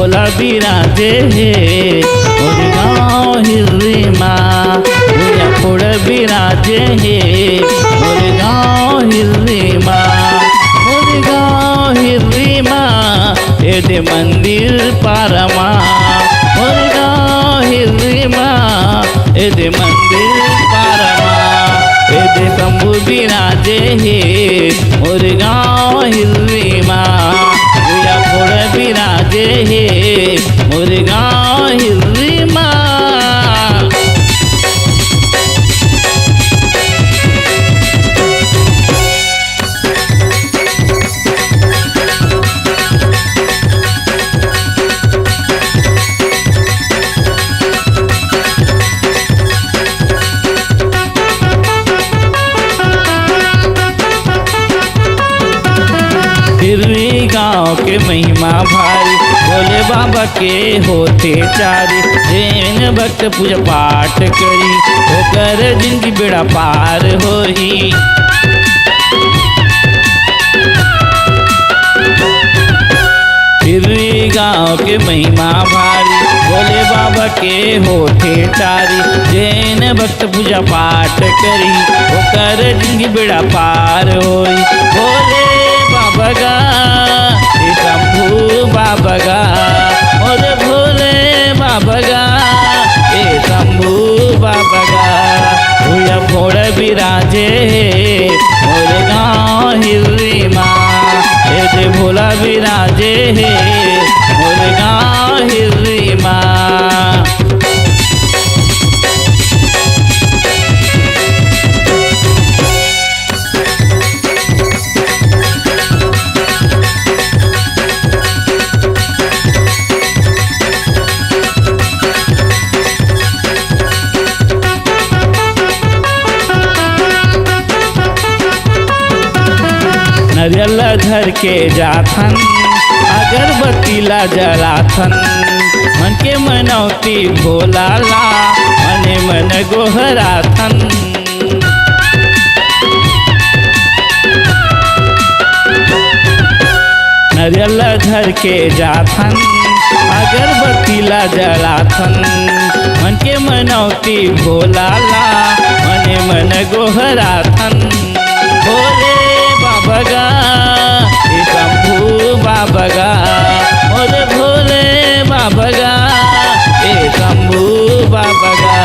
भोला बिराजे हे मोर गाँव हिर्री माँ। भैया पुड़ बिराजे हे मोर गाँव हिर्री माँ। मोर गाँव हिर्री माँ एदे मंदिर पारमा। मोर गाँव हिर्री माँ एदे मंदिर पारमा। एदे शंभु बिराजे हे मोर गाँव हिर्री माँ। भैया पुड़ बिराजे हे मोर गाँव हिर्री माँ। हिर्री गाँव के महिमा भारी भोले बाबा के होते चारी। जैन भक्त पूजा पाठ करी होकर जिंदगी बेड़ा पार होई। हिर्री गाँव के महिमा भारी भोले बाबा के होते चारी। जैन भक्त पूजा पाठ करी होकर जिंदगी बेड़ा पार होई। भोले बाबा गा हे शंभू बाबा गा मोर भोले बाबा गा हे शंभू बाबा गा। भैया पुड़ बिराजे मोर गाँव हिर्री माँ। एदे भोला बिराजे हे मोर गाँव हिर्री माँ। नरियल धर के जाथन अगरबत्ती ला जलाथन। मन के मनौती भोला ला मने मन गोहराथन। नरियल धर के जाथन अगरबत्ती ला जलाथन। मन के मनौती भोला ला मने मन गोहराथन। भोले बाबा गा हे शंभू बाबा गा मोर भोले बाबा गा हे शंभू बाबा गा।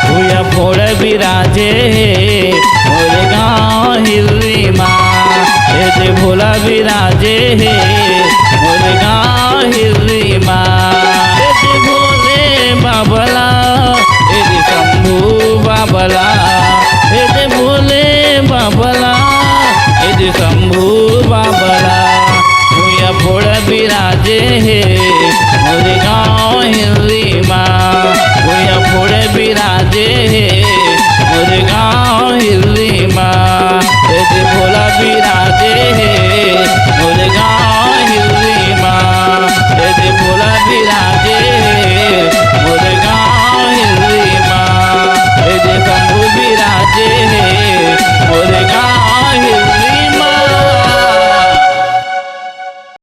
भैया पुड़ बिराजे हे मोर गाँव हिर्री माँ। एदे भोला बिराजे हे मोर गाँव हिर्री